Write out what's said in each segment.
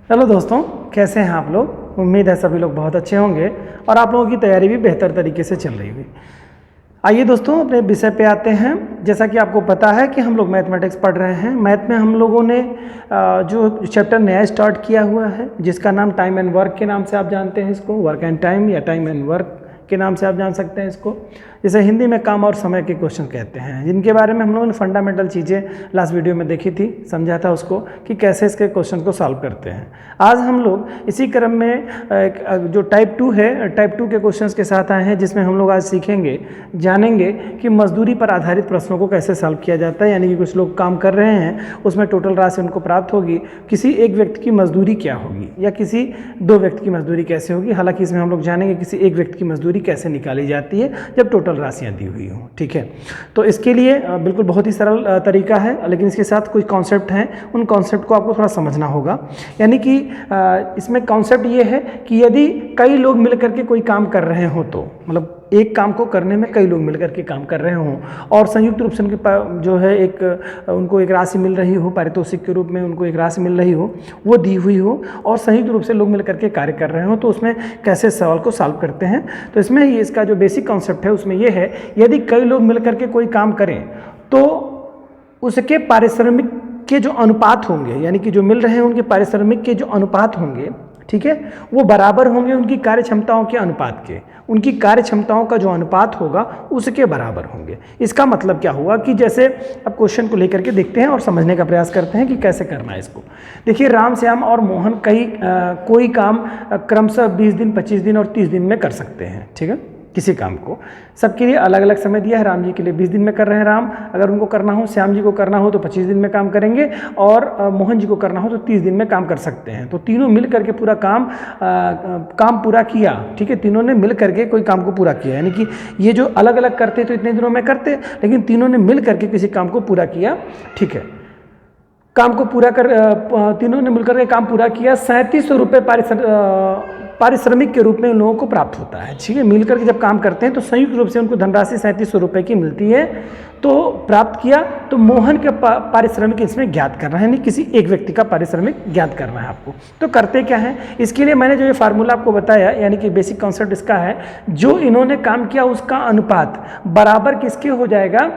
Hello दोस्तों, कैसे हैं आप लोग। उम्मीद है सभी लोग बहुत अच्छे होंगे और आप लोगों की तैयारी भी बेहतर तरीके से चल रही होगी। आइए दोस्तों, अपने विषय पे आते हैं। जैसा कि आपको पता है कि हम लोग मैथमेटिक्स पढ़ रहे हैं। मैथ में हम लोगों ने जो चैप्टर नया स्टार्ट किया हुआ है, जिसका नाम टाइम एंड वर्क के नाम से आप जानते हैं इसको, वर्क एंड टाइम या टाइम एंड वर्क के नाम से आप जान सकते हैं इसको। जैसे हिंदी में काम और समय के क्वेश्चन कहते हैं, जिनके बारे में हम लोगों ने फंडामेंटल चीज़ें लास्ट वीडियो में देखी थी, समझा था उसको कि कैसे इसके क्वेश्चन को सॉल्व करते हैं। आज हम लोग इसी क्रम में जो टाइप 2 है, टाइप 2 के क्वेश्चंस के साथ आए हैं, जिसमें हम लोग आज सीखेंगे, जानेंगे कि मजदूरी पर आधारित प्रश्नों को कैसे सॉल्व किया जाता है। यानी कि कुछ लोग काम कर रहे हैं, उसमें टोटल राशि उनको प्राप्त होगी, किसी एक व्यक्ति की मजदूरी क्या होगी या किसी दो व्यक्ति की मजदूरी कैसे होगी। हालांकि इसमें हम लोग जानेंगे किसी एक व्यक्ति की मजदूरी कैसे निकाली जाती है जब टोटल राशियाँ दी हुई हों। ठीक है, तो इसके लिए बिल्कुल बहुत ही सरल तरीका है, लेकिन इसके साथ कुछ कॉन्सेप्ट हैं, उन कॉन्सेप्ट को आपको थोड़ा समझना होगा। यानी कि इसमें कॉन्सेप्ट ये है कि यदि कई लोग मिलकर के कोई काम कर रहे हो, तो मतलब एक काम को करने में कई लोग मिलकर के काम कर रहे हों और संयुक्त रूप से उनके जो है उनको एक राशि मिल रही हो, पारितोषिक के रूप में उनको एक राशि मिल रही हो, वो दी हुई हो और संयुक्त रूप से लोग मिलकर के कार्य कर रहे हो, तो उसमें कैसे सवाल को सॉल्व करते हैं। तो इसमें ये इसका जो बेसिक कॉन्सेप्ट है उसमें ये है, यदि कई लोग मिलकर के कोई काम करें तो उसके पारिश्रमिक के जो अनुपात होंगे, यानी कि जो मिल रहे हैं उनके पारिश्रमिक के जो अनुपात होंगे, ठीक है, वो बराबर होंगे उनकी कार्य क्षमताओं के अनुपात के। उनकी कार्य क्षमताओं का जो अनुपात होगा उसके बराबर होंगे। इसका मतलब क्या हुआ कि जैसे अब क्वेश्चन को लेकर के देखते हैं और समझने का प्रयास करते हैं कि कैसे करना है इसको। देखिए, राम, श्याम और मोहन कोई काम क्रमशः 20 दिन, 25 दिन और 30 दिन में कर सकते हैं। ठीक है, किसी काम को सबके लिए अलग अलग समय दिया है। राम जी के लिए 20 दिन में कर रहे हैं राम, अगर उनको करना हो, श्याम जी को करना हो तो 25 दिन में काम करेंगे और मोहन जी को करना हो तो 30 दिन में काम कर सकते हैं। तो तीनों मिल करके पूरा काम पूरा किया। ठीक है, तीनों ने मिल करके कोई काम को पूरा किया, यानी कि ये जो अलग अलग करते तो इतने दिनों में करते, लेकिन तीनों ने मिल करके किसी काम को पूरा किया। ठीक है, काम को पूरा कर तीनों ने मिलकर के काम पूरा किया। 3700 रुपये पारिश्रमिक के रूप में उन लोगों को प्राप्त होता है। ठीक है, मिलकर के जब काम करते हैं तो संयुक्त रूप से उनको धनराशि 3700 रुपये की मिलती है। तो प्राप्त किया, तो मोहन के पारिश्रमिक इसमें ज्ञात करना है, यानी किसी एक व्यक्ति का पारिश्रमिक ज्ञात करना है आपको। तो करते क्या है, इसके लिए मैंने जो ये फार्मूला आपको बताया, यानी कि बेसिक कॉन्सेप्ट इसका है, जो इन्होंने काम किया उसका अनुपात बराबर किसके हो जाएगा,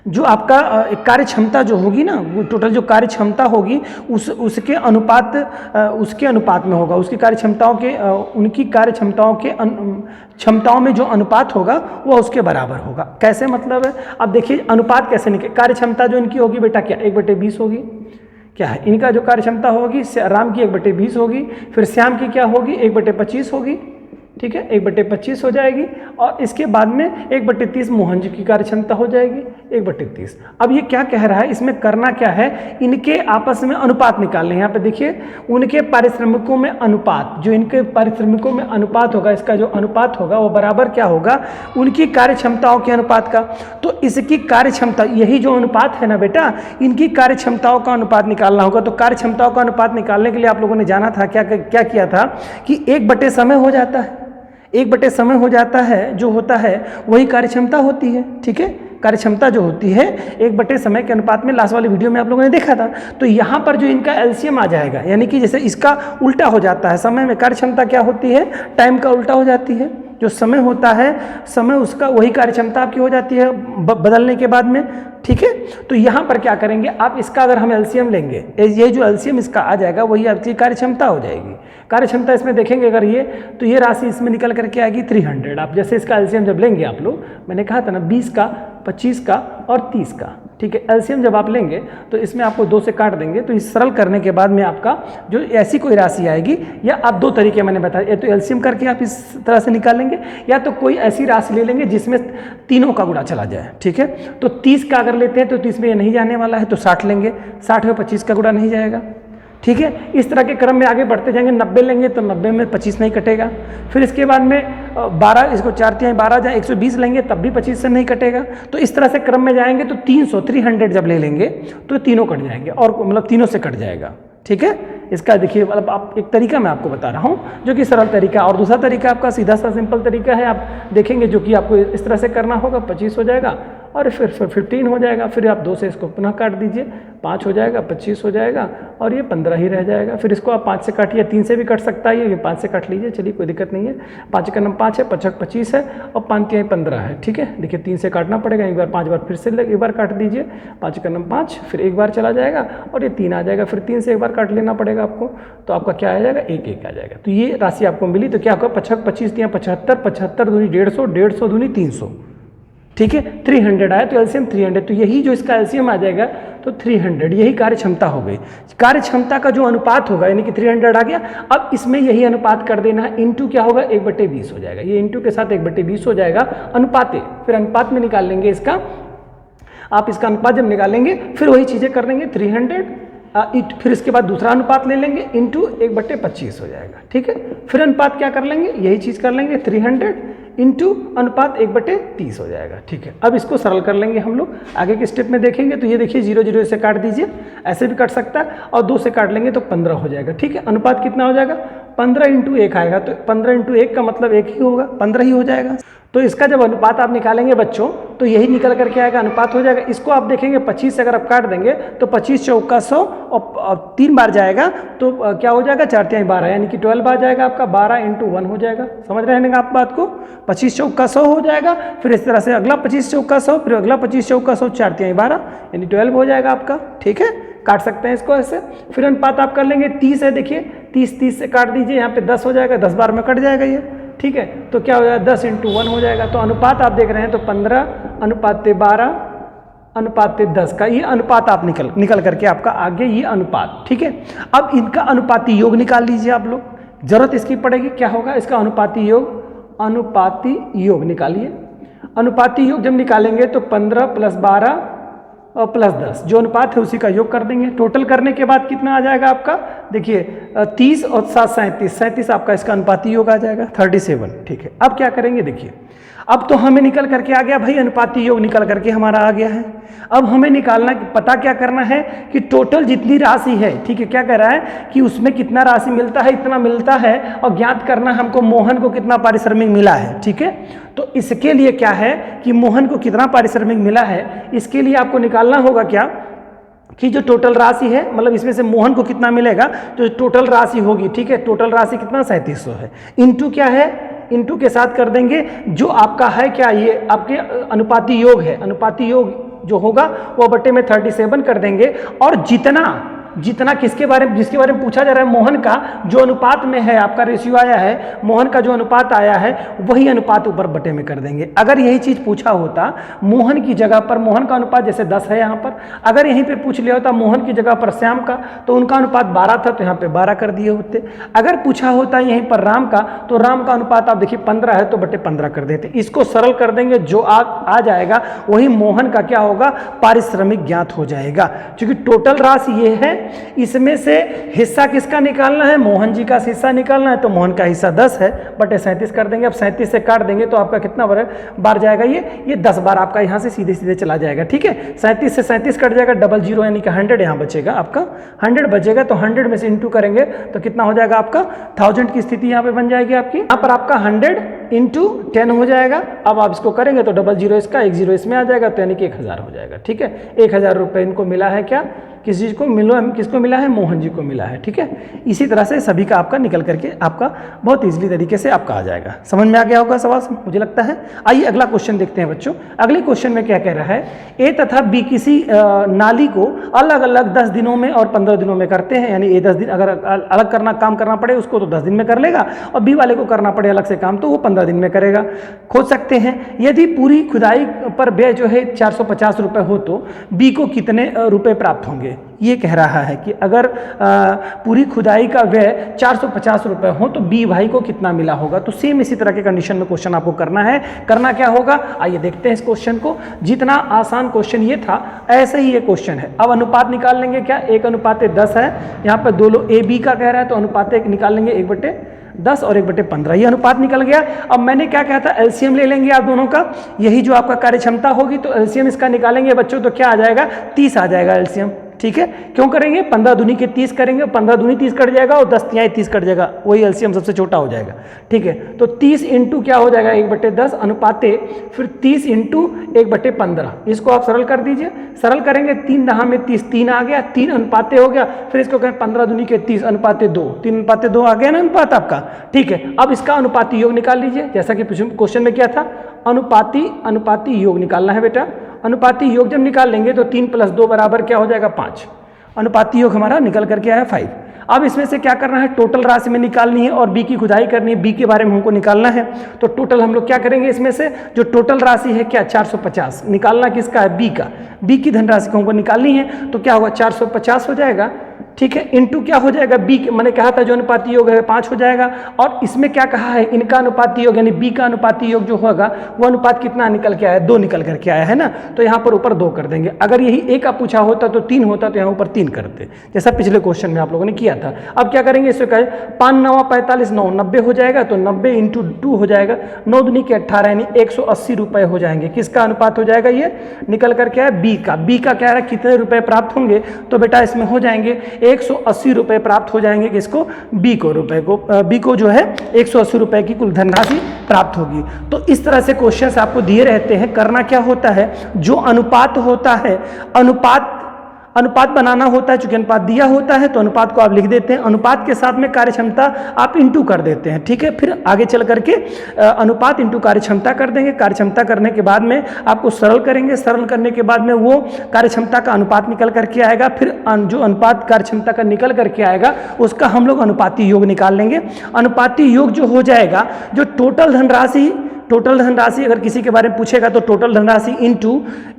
जो आपका कार्य क्षमता जो होगी ना, वो टोटल जो कार्य क्षमता होगी उसके अनुपात में होगा। उसकी कार्य क्षमताओं के उनकी कार्य क्षमताओं के क्षमताओं में जो अनुपात होगा वो उसके बराबर होगा। कैसे मतलब है, अब देखिए अनुपात कैसे निकले। कार्य क्षमता जो इनकी होगी बेटा क्या 1/20 होगी। क्या है इनका जो कार्य क्षमता होगी, राम की 1/20 होगी, फिर श्याम की क्या होगी 1/25 होगी। ठीक है, 1/25 हो जाएगी और इसके बाद में 1/30 मोहन जी की कार्य क्षमता हो जाएगी 1/30। अब ये क्या कह रहा है, इसमें करना क्या है, इनके आपस में अनुपात निकालने। यहाँ पे देखिए, उनके पारिश्रमिकों में अनुपात, जो इनके पारिश्रमिकों में अनुपात होगा, इसका जो अनुपात होगा वो बराबर क्या होगा, उनकी कार्य क्षमताओं के अनुपात का। तो इसकी कार्य क्षमता, यही जो अनुपात है ना बेटा, इनकी कार्य क्षमताओं का अनुपात निकालना होगा। तो कार्य क्षमताओं का अनुपात निकालने के लिए आप लोगों ने जाना था, क्या किया था कि 1/समय हो जाता है। 1/समय हो जाता है, जो होता है वही कार्य क्षमता होती है। ठीक है, कार्य क्षमता जो होती है 1/समय के अनुपात में, लास्ट वाली वीडियो में आप लोगों ने देखा था। तो यहाँ पर जो इनका एलसीएम आ जाएगा, यानी कि जैसे इसका उल्टा हो जाता है, समय में कार्य क्षमता क्या होती है, टाइम का उल्टा हो जाती है। जो समय होता है, समय उसका वही कार्य क्षमता आपकी हो जाती है बदलने के बाद में। ठीक है, तो यहाँ पर क्या करेंगे आप, इसका अगर हम एलसीएम लेंगे, ये जो एलसीएम इसका आ जाएगा वही आपकी कार्य क्षमता हो जाएगी। कार्य क्षमता इसमें देखेंगे अगर ये, तो ये राशि इसमें निकल करके आएगी 300। आप जैसे इसका एलसीएम जब लेंगे आप लोग, मैंने कहा था ना 20 का, 25 का और 30 का। ठीक है, एलसीएम जब आप लेंगे तो इसमें आपको 2 से काट देंगे, तो इस सरल करने के बाद में आपका जो ऐसी कोई राशि आएगी, या आप 2 तरीके मैंने बताया, या तो एलसीएम करके आप इस तरह से निकालेंगे, या तो कोई ऐसी राशि ले लेंगे जिसमें तीनों का गुणा चला जाए। ठीक है, तो 30 का अगर लेते हैं तो 30 में ये नहीं जाने वाला है, तो 60 लेंगे, 60 में 25 का गुणा नहीं जाएगा। ठीक है, इस तरह के क्रम में आगे बढ़ते जाएंगे। 90 लेंगे तो 90 में 25 नहीं कटेगा। फिर इसके बाद में 12, इसको 4 तिहाई 12 जाए 120 लेंगे तब भी 25 से नहीं कटेगा। तो इस तरह से क्रम में जाएंगे तो 300 जब ले लेंगे तो तीनों कट जाएंगे, और मतलब तीनों से कट जाएगा। ठीक है, इसका देखिए, मतलब आप एक तरीका मैं आपको बता रहा हूँ जो कि सरल तरीका। और दूसरा तरीका आपका सीधा सा सिंपल तरीका है, आप देखेंगे जो कि आपको इस तरह से करना होगा। 25 हो जाएगा और फिर 15 हो जाएगा, फिर आप 2 से इसको पुनः काट दीजिए, 5 हो जाएगा, 25 हो जाएगा और ये 15 ही रह जाएगा। फिर इसको आप 5 से काटिए, 3 से भी कट सकता है, ये 5 से काट लीजिए, चलिए कोई दिक्कत नहीं है। 5 का नंबर 5 है, 5 25 है और 5 3 15 है, ठीक है। देखिए 3 से काटना पड़ेगा, एक बार 5 बार फिर से एक बार काट दीजिए, 5 का नंबर 5, फिर एक बार चला जाएगा और ये 3 आ जाएगा, फिर 3 से एक बार काट लेना पड़ेगा आपको, तो आपका क्या आ जाएगा 1 1 आ जाएगा। तो ये राशि आपको मिली, तो क्या होगा 5 25 या 75, 75 दूनी 150, 150 दूनी 300, ठीक है। 300 आया तो एलसीएम 300, तो यही जो इसका एलसीएम आ जाएगा तो 300, यही कार्य क्षमता हो गई। कार्य क्षमता का जो अनुपात होगा यानी कि 300 आ गया, अब इसमें यही अनुपात कर देना है, इंटू क्या होगा 1/20 हो जाएगा, ये इंटू के साथ 1/20 हो जाएगा अनुपाते। फिर अनुपात में निकाल लेंगे इसका, आप इसका अनुपात जब निकालेंगे फिर वही चीज़ें कर लेंगे 300, फिर इसके बाद दूसरा अनुपात ले लेंगे इंटू 1/25 हो जाएगा, ठीक है। फिर अनुपात क्या कर लेंगे, यही चीज़ कर लेंगे 300 इंटू अनुपात 1/30 हो जाएगा, ठीक है। अब इसको सरल कर लेंगे हम लोग, आगे के स्टेप में देखेंगे। तो ये देखिए 0 0 से काट दीजिए, ऐसे भी कट सकता है, और 2 से काट लेंगे तो 15 हो जाएगा, ठीक है। अनुपात कितना हो जाएगा 15 × 1 आएगा, तो 15 × 1 का मतलब 1 ही होगा, 15 ही हो जाएगा। तो इसका जब अनुपात आप निकालेंगे बच्चों तो यही निकल करके आएगा, अनुपात हो जाएगा। इसको आप देखेंगे 25 से अगर आप काट देंगे तो 25 चौका 100 और 3 बार जाएगा तो क्या हो जाएगा 4 3 12, यानी कि 12 आ जाएगा आपका, 12 × 1 हो जाएगा। समझ रहे हैं आप बात को, 25 चौका 100 हो जाएगा, फिर इस तरह से अगला 25 चौका 100, फिर अगला 25 चौका 100, 4 3 12 यानी 12 हो जाएगा आपका, ठीक है। काट सकते हैं इसको ऐसे। फिर अनुपात आप कर लेंगे 30 है, देखिए 30 से काट दीजिए, यहाँ पे 10 हो जाएगा, 10 बार में कट जाएगा ये, ठीक है। तो क्या हो जाएगा 10 × 1 हो जाएगा। तो अनुपात आप देख रहे हैं तो 15 अनुपात 12 अनुपात 10 का ये अनुपात आप निकल करके आपका आगे ये अनुपात, ठीक है। अब इनका अनुपाती योग निकाल लीजिए आप लोग, जरूरत इसकी पड़ेगी, क्या होगा इसका अनुपाती योग निकालिए। अनुपाती योग जब निकालेंगे तो 15 + 12 और +10 जो अनुपात है उसी का योग कर देंगे। टोटल करने के बाद कितना आ जाएगा आपका, देखिए 30 और 7 37 आपका इसका अनुपाती योग आ जाएगा 37, ठीक है। अब क्या करेंगे, देखिए अब तो हमें निकल करके आ गया भाई, अनुपाती योग निकल करके हमारा आ गया है। अब हमें निकालना, पता क्या करना है कि टोटल जितनी राशि है, ठीक है, क्या कह रहा है कि उसमें कितना राशि मिलता है, इतना मिलता है, और ज्ञात करना हमको मोहन को कितना पारिश्रमिक मिला है, ठीक है। तो इसके लिए क्या है कि मोहन को कितना पारिश्रमिक मिला है, इसके लिए आपको निकालना होगा क्या कि जो टोटल राशि है, मतलब इसमें से मोहन को कितना मिलेगा, तो टोटल राशि होगी, ठीक है। टोटल राशि कितना 3700 है, इंटू क्या है, इंटू के साथ कर देंगे जो आपका है क्या, ये आपके अनुपाती योग है, अनुपाती योग जो होगा वो बटे में 37 कर देंगे, और जितना जिसके बारे में पूछा जा रहा है, मोहन का जो अनुपात में है, आपका रेशियो आया है, मोहन का जो अनुपात आया है वही अनुपात ऊपर बटे में कर देंगे। अगर यही चीज़ पूछा होता मोहन की जगह पर, मोहन का अनुपात जैसे 10 है यहाँ पर, अगर यहीं पे पूछ लिया होता मोहन की जगह पर श्याम का, तो उनका अनुपात 12 था तो यहाँ पे 12 कर दिए होते। अगर पूछा होता यहीं पर राम का, तो राम का अनुपात आप देखिए 15 है तो बटे 15 कर देते। इसको सरल कर देंगे, जो आ जाएगा वही मोहन का क्या होगा, पारिश्रमिक ज्ञात हो जाएगा। क्योंकि टोटल राशि ये है, इसमें से हिस्सा किसका निकालना है, मोहन जी का हिस्सा निकालना है, तो मोहन का हिस्सा 10 है, बटे 37 कर देंगे। अब 37 से काट देंगे तो आपका कितना बार जाएगा, ये 10 बार आपका यहाँ से सीधे चला जाएगा, ठीक है। 37 से 37 कट जाएगा, 00 यानी कि 100 यहाँ बचेगा आपका, 100 बचेगा, तो 100 में से इंटू करेंगे तो कितना हो जाएगा आपका 1000 की स्थिति यहाँ पे बन जाएगी आपकी। यहाँ पर आपका 100 × 10 हो जाएगा। अब आप इसको करेंगे तो 00 इसका, 10 इसमें आ जाएगा, तो यानी कि 1000 हो जाएगा, ठीक है। 1000 रुपये इनको मिला है, क्या किस चीज़ को किसको मिला है, मोहन जी को मिला है, ठीक है। इसी तरह से सभी का आपका निकल करके आपका बहुत इजीली तरीके से आपका आ जाएगा। समझ में आ गया होगा सवाल, मुझे लगता है। आइए अगला क्वेश्चन देखते हैं बच्चों। अगले क्वेश्चन में क्या कह रहा है, ए तथा बी किसी नाली को अलग अलग 10 दिनों में और 15 दिनों में करते हैं, यानी ए 10 दिन अगर अलग काम करना पड़े उसको तो 10 दिन में कर लेगा, और बी वाले को करना पड़े अलग से काम तो वो 15 दिन में करेगा। खोज सकते हैं, यदि पूरी खुदाई पर व्यय जो है 450 रुपये हो तो बी को कितने रुपए प्राप्त होंगे। ये कह रहा है कि अगर पूरी खुदाई का व्यय 450 रुपये हो तो बी भाई को कितना मिला होगा। तो सेम इसी तरह के कंडीशन में क्वेश्चन आपको करना है। करना क्या होगा, आइए देखते हैं इस क्वेश्चन को। जितना आसान क्वेश्चन ये था ऐसे ही ये क्वेश्चन है। अब अनुपात निकाल लेंगे, क्या 1:10 है, यहाँ पर दो लोग ए बी का कह रहा है तो अनुपात निकाल लेंगे 1/10 और 1/15, ये अनुपात निकल गया। अब मैंने क्या कहा था, एलसीएम ले लेंगे आप दोनों का, यही जो आपका कार्य क्षमता होगी तो एलसीएम इसका निकालेंगे बच्चों, तो क्या आ जाएगा 30 आ जाएगा एलसीएम, ठीक है, क्यों करेंगे? 15 दूनी के 30 करेंगे, 15 दूनी 30 कट जाएगा और 10 तिहाई 30 कट जाएगा, वही एलसीएम सबसे छोटा हो जाएगा। ठीक है, तो 30 इंटू क्या हो जाएगा 1/10 अनुपाते फिर 30 इंटू 1/15, इसको आप सरल कर दीजिए। सरल करेंगे 3 दहा में 30, 3 आ गया, 3 अनुपाते हो गया, फिर इसको कहें 15 दूनी के 30 अनुपाते 2, 3 अनुपाते 2 आ गया ना अनुपात आपका। ठीक है, अब इसका अनुपाती योग निकाल लीजिए, जैसा कि क्वेश्चन में क्या था, अनुपाती योग निकालना है बेटा। अनुपाती योग जब निकाल लेंगे तो 3 + 2 बराबर क्या हो जाएगा 5। अनुपाती योग हमारा निकल करके आया 5। अब इसमें से क्या करना है, टोटल राशि में निकालनी है और बी की खुदाई करनी है, बी के बारे में हमको निकालना है। तो टोटल हम लोग क्या करेंगे, इसमें से जो टोटल राशि है क्या 450, निकालना किसका है, बी का। बी की धनराशि को हमको निकालनी है, तो क्या होगा 450 हो जाएगा। ठीक है, इंटू क्या हो जाएगा, बी, मैंने कहा था जो अनुपाती योग है 5 हो जाएगा। और इसमें क्या कहा है, इनका अनुपाती योग यानी बी का अनुपाती योग जो होगा वो अनुपात कितना निकल के आया, 2 निकल करके आया है ना, तो यहाँ पर ऊपर 2 कर देंगे। अगर यही ए का पूछा होता तो 3 होता, तो यहाँ ऊपर 3 करते, जैसा पिछले क्वेश्चन में आप लोगों ने किया था। अब क्या करेंगे, इससे कहे 5 9 45 9 90 हो जाएगा, तो 90 इंटू 2 हो जाएगा, 9 दूनी के 18 यानी 180 रुपये हो जाएंगे। किसका अनुपात हो जाएगा, ये निकल करके आया बी का। बी का क्या है, कितने रुपए प्राप्त होंगे, तो बेटा इसमें हो जाएंगे 180 रुपये प्राप्त हो जाएंगे। किसको, बी को, बी को जो है 180 रुपये की कुल धनराशि प्राप्त होगी। तो इस तरह से क्वेश्चंस आपको दिए रहते हैं। करना क्या होता है, जो अनुपात होता है, अनुपात बनाना होता है। चूंकि अनुपात दिया होता है तो अनुपात को आप लिख देते हैं, अनुपात के साथ में कार्यक्षमता आप इंटू कर देते हैं। ठीक है, फिर आगे चल करके अनुपात इंटू कार्यक्षमता कर देंगे। कार्यक्षमता करने के बाद में आपको सरल करेंगे, सरल करने के बाद में वो कार्यक्षमता का अनुपात निकल करके आएगा। फिर जो अनुपात कार्यक्षमता का निकल करके आएगा उसका हम लोग अनुपाती योग निकाल लेंगे। अनुपाती योग जो हो जाएगा, जो टोटल धनराशि अगर किसी के बारे में पूछेगा तो टोटल धनराशि इंटू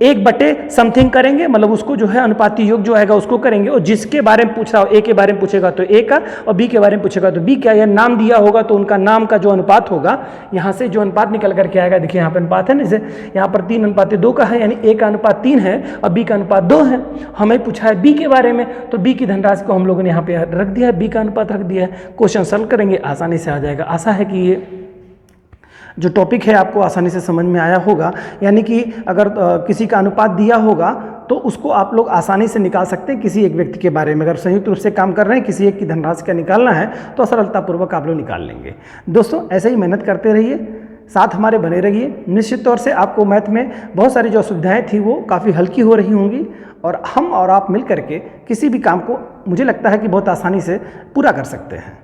1/समथिंग करेंगे, मतलब उसको जो है अनुपाती योग जो आएगा उसको करेंगे। और जिसके बारे में पूछ रहा हो, ए के बारे में पूछेगा तो ए का, और बी के बारे में पूछेगा तो बी का। या नाम दिया होगा तो उनका नाम का जो अनुपात होगा, यहाँ से जो अनुपात निकल करके आएगा, देखिए यहाँ पर अनुपात है ना, जैसे यहाँ पर 3:2 का है, यानी ए का अनुपात 3 है और बी का अनुपात 2 है। हमें पूछा है बी के बारे में, तो बी की धनराशि को हम लोगों ने यहाँ पे रख दिया है, बी का अनुपात रख दिया है। क्वेश्चन सॉल्व करेंगे, आसानी से आ जाएगा। आशा है कि ये जो टॉपिक है आपको आसानी से समझ में आया होगा। यानी कि अगर किसी का अनुपात दिया होगा तो उसको आप लोग आसानी से निकाल सकते हैं किसी एक व्यक्ति के बारे में। अगर संयुक्त रूप से काम कर रहे हैं, किसी एक की धनराशि का निकालना है तो सरलतापूर्वक आप लोग निकाल लेंगे। दोस्तों ऐसे ही मेहनत करते रहिए, साथ हमारे बने रहिए। निश्चित तौर से आपको मैथ में बहुत सारी जो असुविधाएँ थी वो काफ़ी हल्की हो रही होंगी, और हम और आप मिल करके किसी भी काम को मुझे लगता है कि बहुत आसानी से पूरा कर सकते हैं।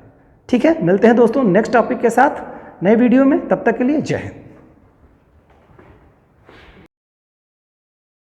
ठीक है, मिलते हैं दोस्तों नेक्स्ट टॉपिक के साथ नए वीडियो में। तब तक के लिए जय हिंद।